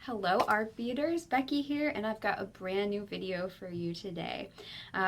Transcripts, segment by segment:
Hello art beaters, Becky here, and I've got a brand new video for you today.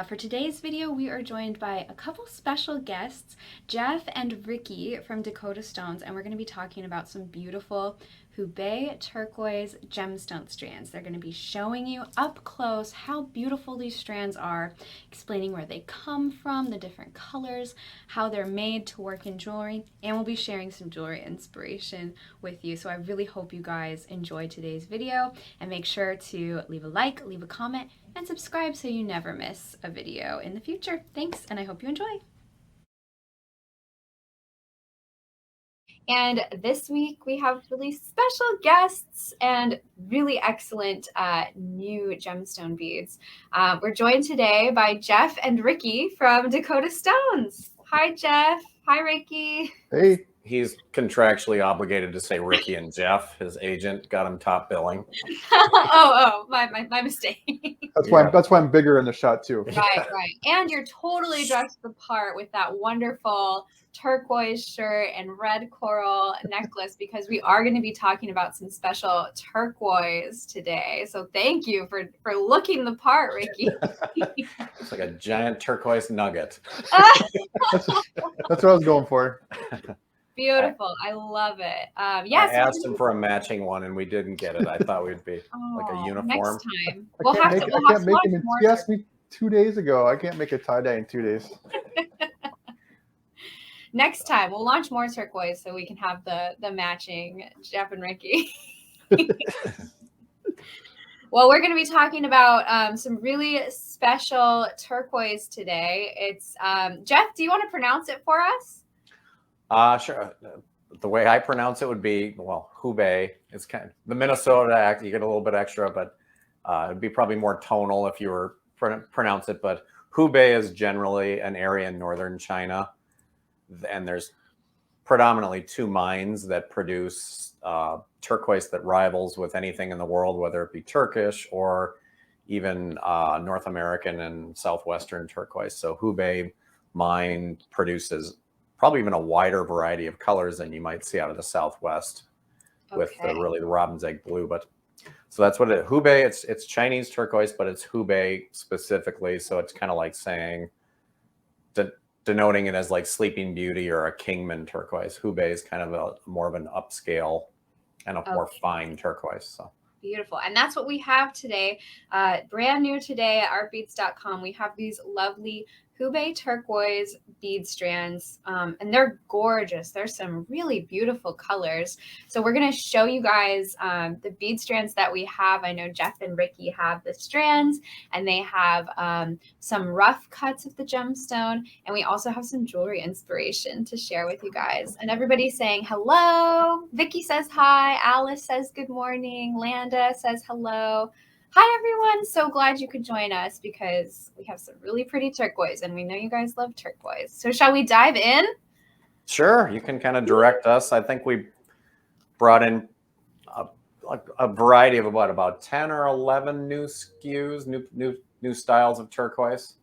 For today's video, we are joined by a couple special guests, Jeff and Ricky from Dakota Stones, and we're going to be talking about some beautiful Hubei turquoise gemstone strands. They're going to be showing you up close how beautiful these strands are, explaining where they come from, the different colors, how they're made to work in jewelry, and we'll be sharing some jewelry inspiration with you. So I really hope you guys enjoy today's video, and make sure to leave a like, leave a comment, and subscribe so you never miss a video in the future. Thanks, and I hope you enjoy. And this week we have really special guests and really excellent new gemstone beads. We're joined today by Jeff and Ricky from Dakota Stones. Hi, Jeff. Hi, Ricky. Hey. He's contractually obligated to say Ricky and Jeff. His agent got him top billing. My mistake. That's why I'm bigger in the shot too. Right. And you're totally dressed the part with that wonderful turquoise shirt and red coral necklace, because we are going to be talking about some special turquoise today. So thank you for looking the part, Ricky. It's like a giant turquoise nugget. That's what I was going for. Beautiful. I love it. I asked him for a matching one and we didn't get it. I thought we'd be like a uniform. Next time. He asked me 2 days ago. I can't make a tie-dye in 2 days. Next time we'll launch more turquoise so we can have the matching Jeff and Ricky. Well, we're going to be talking about some really special turquoise today. It's Jeff, do you want to pronounce it for us? Sure. The way I pronounce it would be, well, Hubei. It's kind of the Minnesota act. You get a little bit extra, but it'd be probably more tonal if you were pronounce it. But Hubei is generally an area in northern China, and there's predominantly two mines that produce turquoise that rivals with anything in the world, whether it be Turkish or even North American and southwestern turquoise. So Hubei mine produces probably even a wider variety of colors than you might see out of the Southwest, with the robin's egg blue. But so that's what it is. Hubei, it's Chinese turquoise, but it's Hubei specifically. So it's kind of like saying, denoting it as like Sleeping Beauty or a Kingman turquoise. Hubei is kind of more of an upscale and a more fine turquoise. So beautiful. And that's what we have today. Brand new today at artbeads.com. We have these lovely Hubei turquoise bead strands, and they're gorgeous. There's some really beautiful colors. So we're going to show you guys the bead strands that we have. I know Jeff and Ricky have the strands, and they have some rough cuts of the gemstone, and we also have some jewelry inspiration to share with you guys. And everybody's saying hello. Vicky says hi. Alice says good morning. Landa says hello. Hi, everyone. So glad you could join us because we have some really pretty turquoise, and we know you guys love turquoise. So shall we dive in? Sure. You can kind of direct us. I think we brought in a variety of about 10 or 11 new SKUs, new styles of turquoise.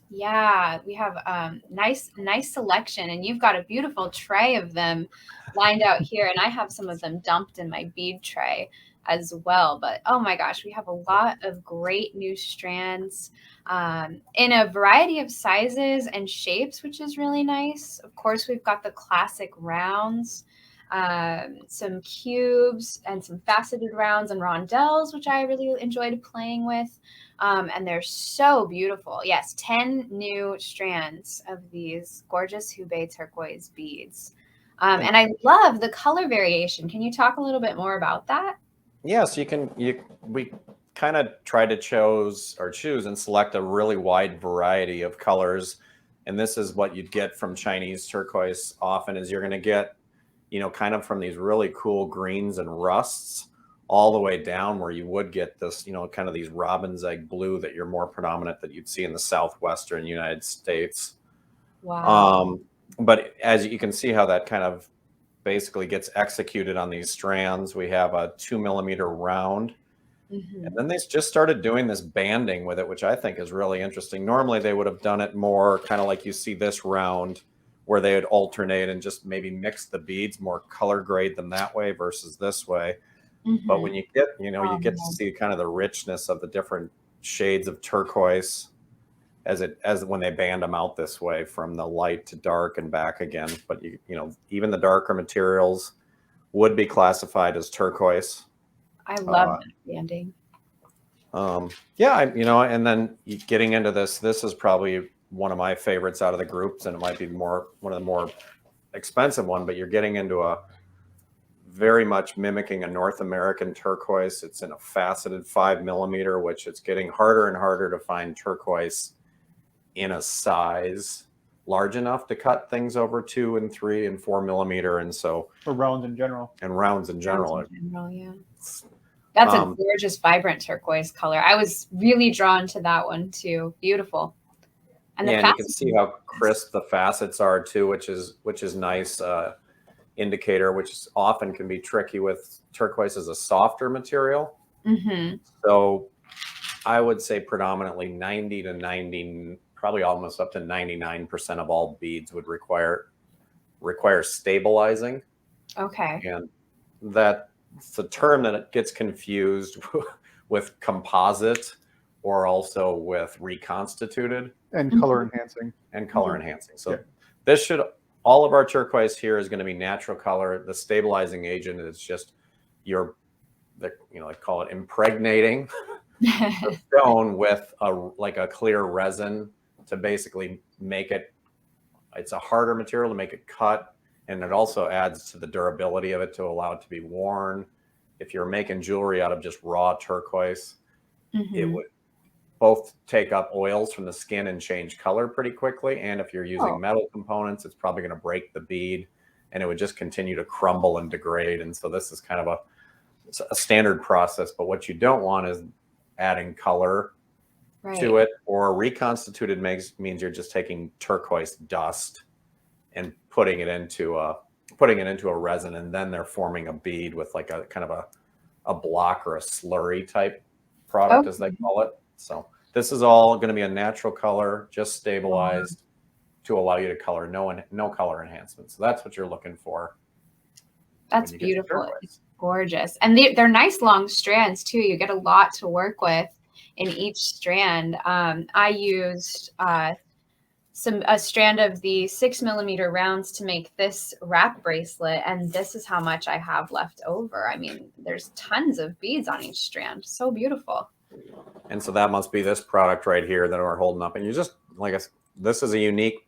Yeah, we have nice selection, and you've got a beautiful tray of them lined out here, and I have some of them dumped in my bead tray as well. But oh my gosh, we have a lot of great new strands in a variety of sizes and shapes, which is really nice. Of course, we've got the classic rounds, some cubes, and some faceted rounds and rondelles, which I really enjoyed playing with. And they're so beautiful. Yes, 10 new strands of these gorgeous Hubei turquoise beads. And I love the color variation. Can you talk a little bit more about that? Yes, we kind of try to choose and select a really wide variety of colors. And this is what you'd get from Chinese turquoise often, is you're going to get, kind of from these really cool greens and rusts all the way down where you would get this, kind of these robin's egg blue that you're more predominant that you'd see in the southwestern United States. Wow. But as you can see how that kind of basically gets executed on these strands. We have a 2 millimeter round. And then they just started doing this banding with it, which I think is really interesting. Normally they would have done it more kind of like you see this round, where they would alternate and just maybe mix the beads, more color grade them that way versus this way. But when you get, you get to man. see kind of the richness of the different shades of turquoise as when they band them out this way from the light to dark and back again. But even the darker materials would be classified as turquoise. I love that banding. Yeah, and then getting into this is probably one of my favorites out of the groups, and it might be one of the more expensive one, but you're getting into a very much mimicking a North American turquoise. It's in a faceted 5mm, which it's getting harder and harder to find turquoise in a size large enough to cut things over 2 and 3 and 4mm, and so for rounds in general. Yeah. That's a gorgeous, vibrant turquoise color. I was really drawn to that one too. Beautiful. And you can see how crisp the facets are too, which is nice indicator, which often can be tricky with turquoise as a softer material. So I would say predominantly 90 to 90, probably almost up to 99% of all beads would require stabilizing. Okay. And that's a term that it gets confused with composite or also with reconstituted. And color enhancing. So all of our turquoise here is going to be natural color. The stabilizing agent is just they call it impregnating the stone with a clear resin to basically make it's a harder material to make it cut. And it also adds to the durability of it to allow it to be worn. If you're making jewelry out of just raw turquoise, it would both take up oils from the skin and change color pretty quickly. And if you're using metal components, it's probably going to break the bead and it would just continue to crumble and degrade. And so this is kind of a standard process. But what you don't want is adding color to it, or reconstituted means you're just taking turquoise dust and putting it into a resin, and then they're forming a bead with like a kind of a block or a slurry type product, as they call it. So this is all going to be a natural color, just stabilized to allow you to color, no color enhancement. So that's what you're looking for. That's beautiful. It's gorgeous. And they're nice long strands too. You get a lot to work with in each strand. I used a strand of the 6mm rounds to make this wrap bracelet, and this is how much I have left over. I mean, there's tons of beads on each strand. So beautiful. And so that must be this product right here that we're holding up. And you just, this is a unique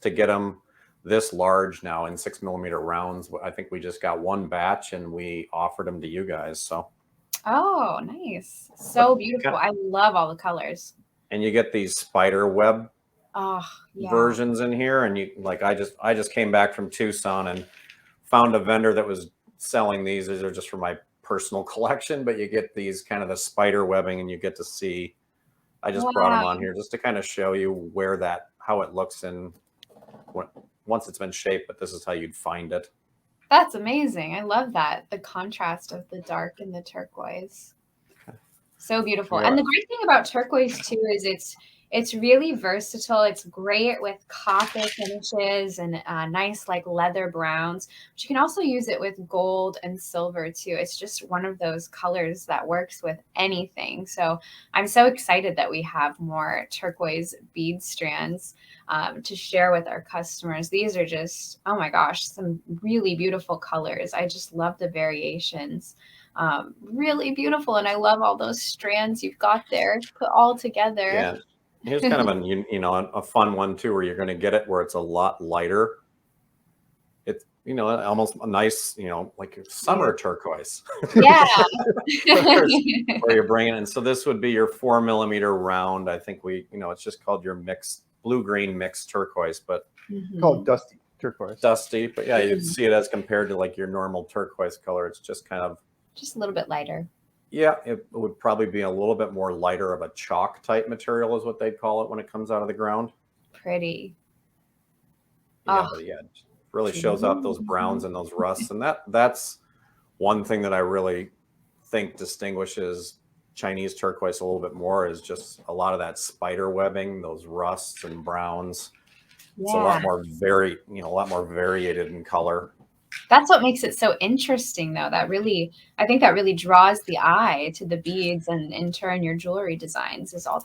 to get them this large now in 6mm rounds. I think we just got one batch and we offered them to you guys. So. Oh, nice. So beautiful. I love all the colors. And you get these spider web versions in here. And I just came back from Tucson and found a vendor that was selling these. These are just for my personal collection, but you get these kind of the spider webbing, and you get to see, I just brought them on here just to kind of show you how it looks once it's been shaped, but this is how you'd find it. That's amazing. I love that. The contrast of the dark and the turquoise. So beautiful. And the great thing about turquoise too is it's really versatile. It's great with copper finishes and nice leather browns, but you can also use it with gold and silver too. It's just one of those colors that works with anything. So I'm so excited that we have more turquoise bead strands to share with our customers. These are just, oh my gosh, some really beautiful colors. I just love the variations. Really beautiful. And I love all those strands you've got there put all together. Yeah. Here's kind of a fun one too, where you're going to get it where it's a lot lighter. It's, almost a nice, like summer turquoise. Yeah. where you're bringing it. And so this would be your 4mm round. I think it's just called your blue-green mixed turquoise, but called dusty turquoise. Dusty, but yeah, you'd see it as compared to your normal turquoise color. It's just kind of just a little bit lighter. Yeah, it would probably be a little bit more lighter of a chalk type material is what they'd call it when it comes out of the ground. Pretty. Yeah, but yeah, it really shows up those browns and those rusts. And that's one thing that I really think distinguishes Chinese turquoise a little bit more, is just a lot of that spider webbing, those rusts and browns. Yeah. It's a lot more varied in color. That's what makes it so interesting, though. That really, I think that really draws the eye to the beads, and in turn your jewelry designs is all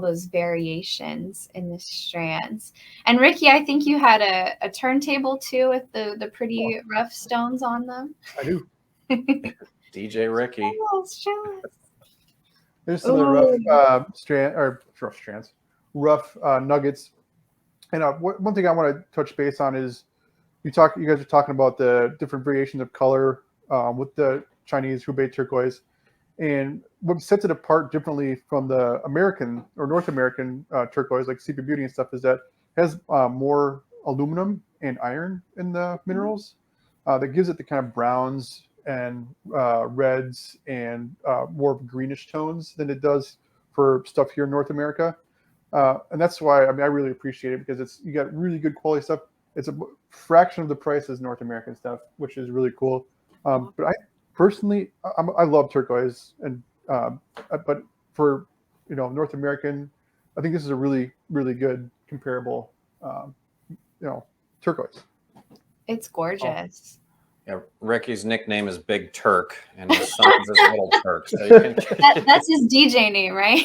those variations in the strands. And Ricky, I think you had a turntable too with the pretty rough stones on them. I do. DJ Ricky. Show us. There's some of the rough nuggets. And one thing I want to touch base on is you guys are talking about the different variations of color with the Chinese Hubei turquoise, and what sets it apart differently from the American or North American turquoise like Sleeping Beauty and stuff is that it has more aluminum and iron in the minerals that gives it the kind of browns and reds and more greenish tones than it does for stuff here in North America. And that's why I really appreciate it, because you got really good quality stuff. It's a fraction of the price as North American stuff, which is really cool. But I personally, I love turquoise, and but for North American, I think this is a really, really good comparable, turquoise. It's gorgeous. Yeah, Ricky's nickname is Big Turk, and his son's is Little Turk. So you can... that's his DJ name, right?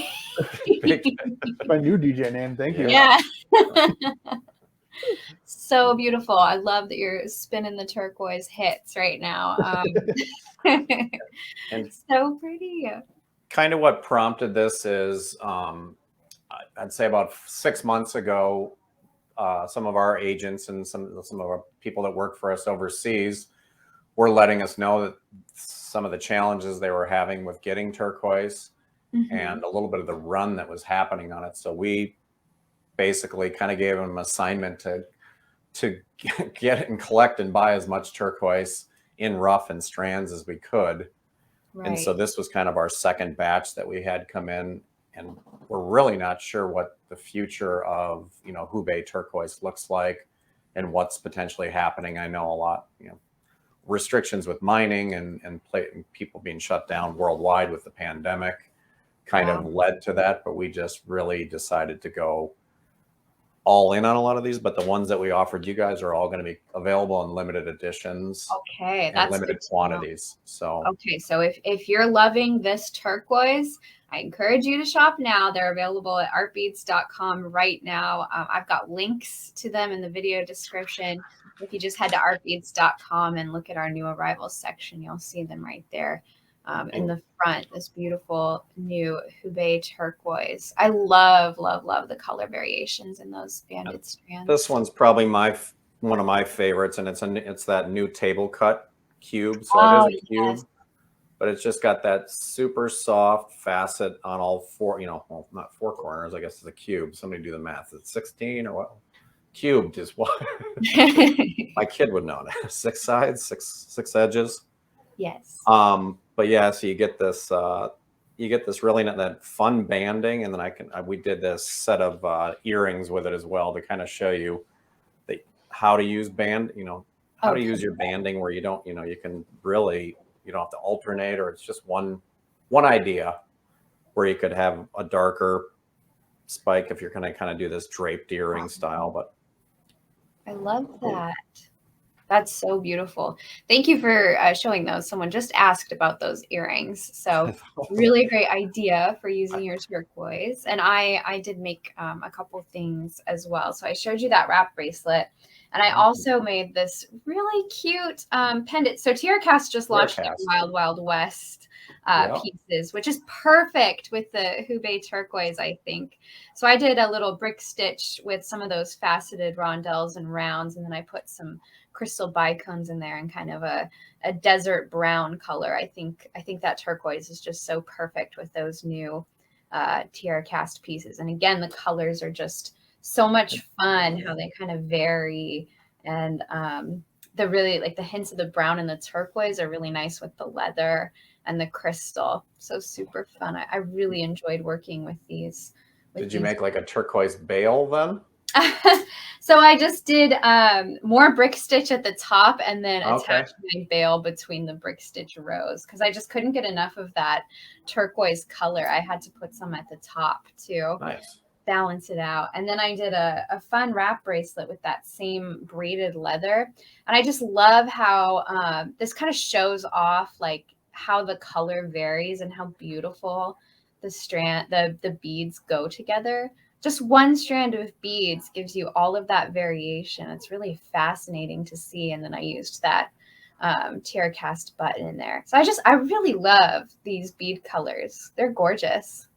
My new DJ name. Thank you. Yeah. So beautiful. I love that you're spinning the turquoise hits right now. And so pretty. Kind of what prompted this is, I'd say about 6 months ago, some of our agents and some of our people that work for us overseas were letting us know that some of the challenges they were having with getting turquoise and a little bit of the run that was happening on it. So we basically kind of gave them an assignment to get and collect and buy as much turquoise in rough and strands as we could. Right. And so this was kind of our second batch that we had come in, and we're really not sure what the future of, Hubei turquoise looks like and what's potentially happening. I know a lot, restrictions with mining and people being shut down worldwide with the pandemic kind of led to that, but we just really decided to go all in on a lot of these. But the ones that we offered you guys are all going to be available in limited editions. Okay, that's limited quantities. So if you're loving this turquoise, I encourage you to shop now. They're available at artbeads.com right now. I've got links to them in the video description. If you just head to artbeads.com and look at our new arrivals section, you'll see them right there. In the front, this beautiful new Hubei turquoise. I love, love, love the color variations in those banded strands. This one's probably one of my favorites, and it's that new table cut cube. So it is a cube, but it's just got that super soft facet on all four, well, not four corners, I guess it's a cube. Somebody do the math. It's 16 or what? Cubed is what? My kid would know that. 6 sides, six edges. Yes. But yeah, so you get this really that fun banding, and then we did this set of earrings with it as well to kind of show you how to use how to use your banding where you don't, you can really, you don't have to alternate, or it's just one idea where you could have a darker spike if you're going to kind of do this draped earring style. But I love that. That's so beautiful. Thank you for showing those. Someone just asked about those earrings. So really great idea for using your turquoise. And I did make a couple things as well. So I showed you that wrap bracelet. And I also made this really cute pendant. So TierraCast just launched their Wild Wild West pieces, which is perfect with the Hubei turquoise, I think. So I did a little brick stitch with some of those faceted rondelles and rounds. And then I put some crystal bicones in there and kind of a desert brown color. I think that turquoise is just so perfect with those new TierraCast pieces. And again, the colors are just so much fun, how they kind of vary. And the really, like, the hints of the brown and the turquoise are really nice with the leather and the crystal. So super fun. I really enjoyed working with these. Did you make like a turquoise bail then? So I just did more brick stitch at the top and then attached my bail between the brick stitch rows, because I just couldn't get enough of that turquoise color. I had to put some at the top too. Nice. balance it out. And then I did a fun wrap bracelet with that same braided leather. And I just love how this kind of shows off like how the color varies and how beautiful the beads go together. Just one strand of beads gives you all of that variation. It's really fascinating to see. And then I used that tiara cast button in there. So I really love these bead colors. They're gorgeous.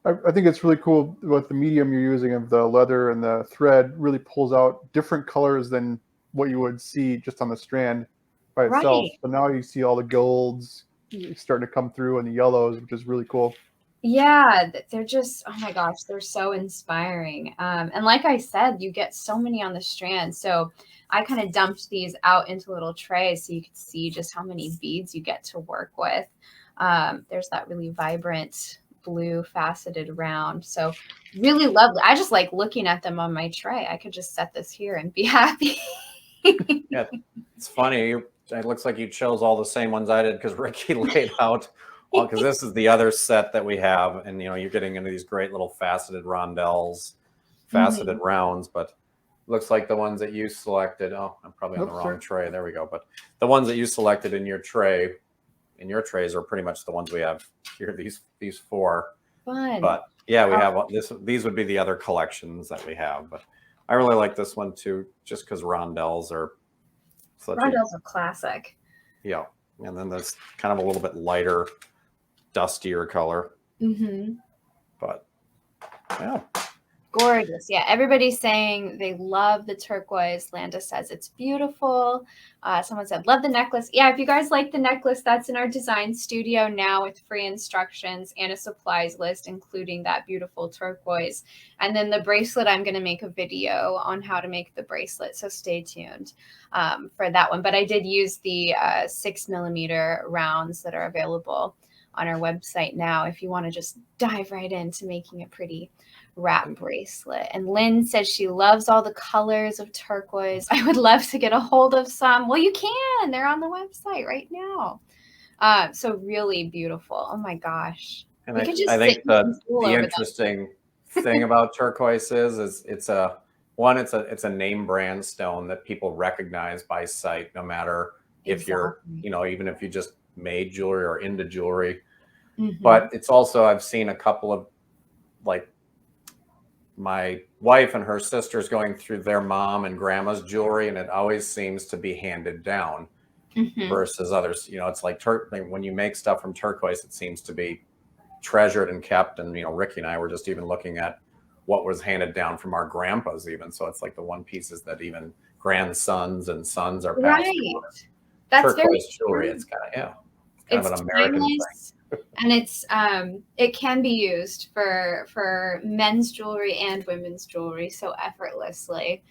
I think it's really cool what the medium you're using of the leather and the thread really pulls out different colors than what you would see just on the strand by itself. Right. But now you see all the golds starting to come through and the yellows, which is really cool. Yeah, they're just, oh my gosh, they're so inspiring. And like I said, you get so many on the strand. So I kind of dumped these out into little trays so you could see just how many beads you get to work with. There's that really vibrant blue faceted round. So really lovely. I just like looking at them on my tray. I could just set this here and be happy. Yeah, it's funny. It looks like you chose all the same ones I did because Ricky laid out, because this is the other set that we have. And, you know, you're getting into these great little faceted rondelles, faceted rounds, but looks like the ones that you selected. Oh, I'm probably on the wrong tray. There we go. But the ones that you selected in your tray, in your trays, are pretty much the ones we have here. These four. Fun. But yeah, we have this. These would be the other collections that we have. But I really like this one too, just because rondelles are are classic. Yeah, and then there's kind of a little bit lighter, dustier color. But yeah. Gorgeous. Yeah, everybody's saying they love the turquoise. Landa says it's beautiful. Someone said, love the necklace. Yeah, if you guys like the necklace, that's in our design studio now with free instructions and a supplies list, including that beautiful turquoise. And then the bracelet, I'm going to make a video on how to make the bracelet. So stay tuned for that one. But I did use the 6mm rounds that are available on our website now if you want to just dive right into making a pretty wrap bracelet. And Lynn says she loves all the colors of turquoise. I would love to get a hold of some. Well, you can. They're on the website right now. So really beautiful. Oh my gosh. And I think the interesting thing about turquoise is it's a name brand stone that people recognize by sight, no matter if you're, you know, even if you just made jewelry or into jewelry. But it's also, I've seen a couple of, like, my wife and her sisters going through their mom and grandma's jewelry, and it always seems to be handed down versus others. You know, it's like when you make stuff from turquoise, it seems to be treasured and kept. And, you know, Ricky and I were just even looking at what was handed down from our grandpas even. So it's like the one pieces that even grandsons and sons are passed through. That's turquoise jewelry. It's kind of, it's kind of an American timeless. thing. And it can be used for men's jewelry and women's jewelry so effortlessly.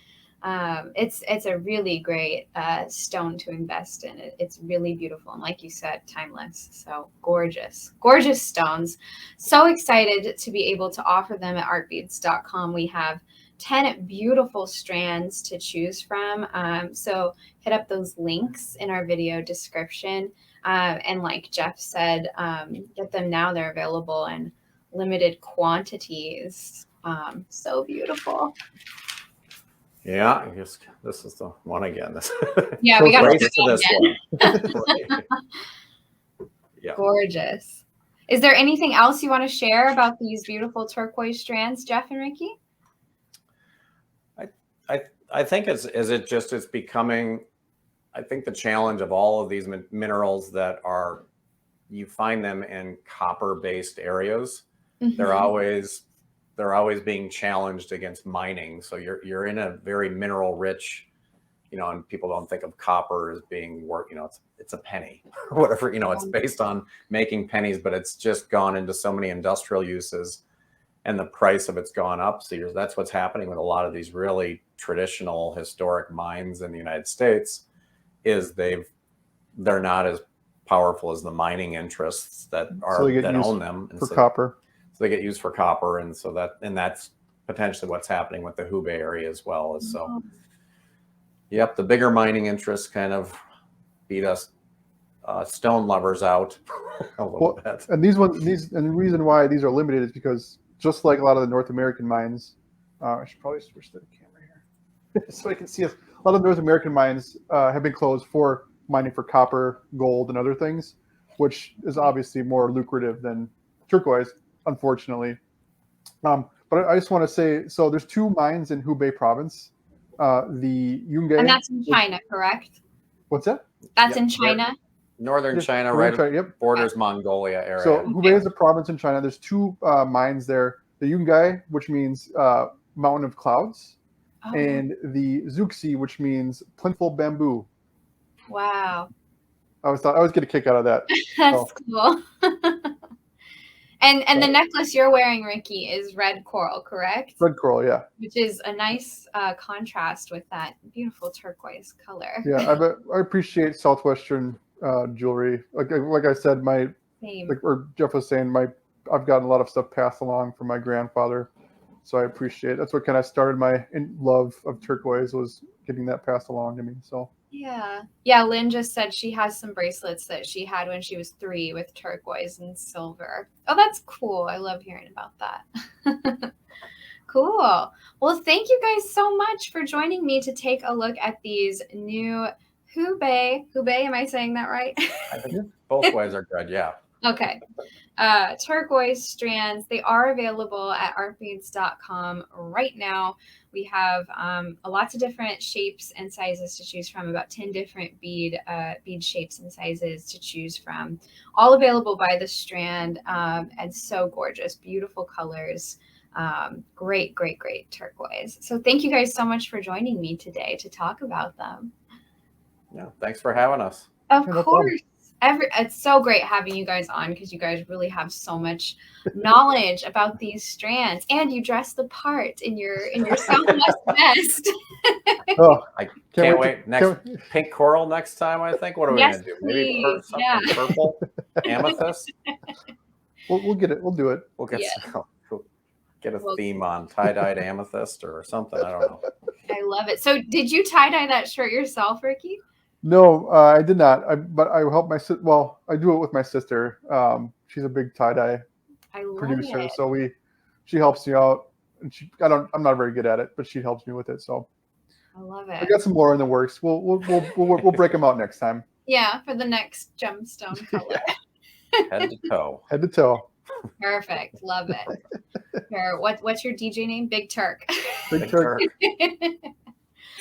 It's a really great stone to invest in. It's really beautiful, and like you said, timeless. So gorgeous stones. So excited to be able to offer them at artbeads.com. We have 10 beautiful strands to choose from. So hit up those links in our video description. And like Jeff said, get them now. They're available in limited quantities. So beautiful. Yeah, I guess this is the one again. Yeah, we got right to this one. Yeah. Gorgeous. Is there anything else you want to share about these beautiful turquoise strands, Jeff and Ricky? I think it's becoming, I think the challenge of all of these minerals that are, you find them in copper-based areas. They're always being challenged against mining. So you're in a very mineral-rich, you know, and people don't think of copper as being you know, it's a penny or whatever. You know, it's based on making pennies, but it's just gone into so many industrial uses, and the price of it's gone up. So that's what's happening with a lot of these really traditional historic mines in the United States. Is they're not as powerful as the mining interests that own them for copper. So they get used for copper, and that's potentially what's happening with the Hubei area as well. So, yep, the bigger mining interests kind of beat us stone lovers out a little bit. And and the reason why these are limited is because just like a lot of the North American mines. I should probably switch the camera here so I can see us. A lot of North American mines have been closed for mining for copper, gold, and other things, which is obviously more lucrative than turquoise, unfortunately. But I just want to say, so there's 2 mines in Hubei province. The Yungay. And that's in China, correct? What's that? That's in China? Northern China, Northern right? China, yep. Borders Mongolia area. So Hubei is a province in China. There's 2 mines there. The Yungay, which means mountain of clouds, and the Zuxi, which means plentiful bamboo. Wow. I always get a kick out of that. That's cool. And the necklace you're wearing, Ricky, is red coral, correct? Red coral, yeah. Which is a nice contrast with that beautiful turquoise color. Yeah, I appreciate Southwestern jewelry. Like I said, or Jeff was saying, I've gotten a lot of stuff passed along from my grandfather, so I appreciate it. That's what kind of started my love of turquoise, was getting that passed along to me. So yeah. Lynn just said she has some bracelets that she had when she was 3 with turquoise and silver. Oh, that's cool. I love hearing about that. Cool. Well, thank you guys so much for joining me to take a look at these new Hubei. Am I saying that right? I think both ways are good. Yeah. Okay. Turquoise strands. They are available at artbeads.com right now. We have lots of different shapes and sizes to choose from, about 10 different bead shapes and sizes to choose from, all available by the strand, and so gorgeous, beautiful colors. Great turquoise. So thank you guys so much for joining me today to talk about them. Yeah, thanks for having us. Of course. It's so great having you guys on, because you guys really have so much knowledge about these strands, and you dress the part in your Southwest vest. Oh, I can't wait. Pink coral next time, I think. What are we gonna do? Maybe something purple, amethyst. We'll get it. We'll do it. We'll get a theme on tie-dyed amethyst or something. I don't know. I love it. So did you tie-dye that shirt yourself, Ricky? No, I did not. But I help my sister. Well, I do it with my sister. She's a big tie-dye producer, so she helps me out. And I'm not very good at it, but she helps me with it. So I love it. I got some more in the works. We'll break them out next time. Yeah, for the next gemstone color. Head to toe. Head to toe. Perfect. Love it. What's your DJ name? Big Turk. Big Turk.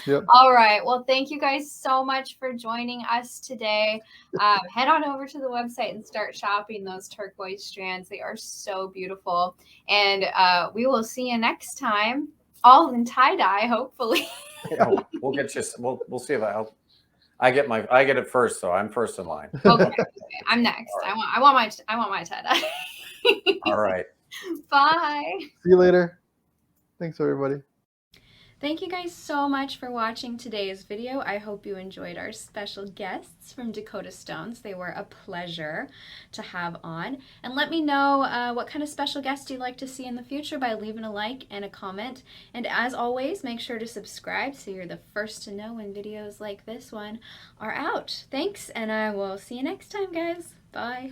Yep. All right. Well, thank you guys so much for joining us today. Head on over to the website and start shopping those turquoise strands. They are so beautiful. And we will see you next time, all in tie-dye, hopefully. Yeah, we'll get you. We'll see if I get it first, so I'm first in line. Okay. I'm next. Right. I want my tie-dye. All right. Bye. See you later. Thanks, everybody. Thank you guys so much for watching today's video. I hope you enjoyed our special guests from Dakota Stones. They were a pleasure to have on. And let me know what kind of special guests you'd like to see in the future by leaving a like and a comment. And as always, make sure to subscribe so you're the first to know when videos like this one are out. Thanks, and I will see you next time, guys. Bye.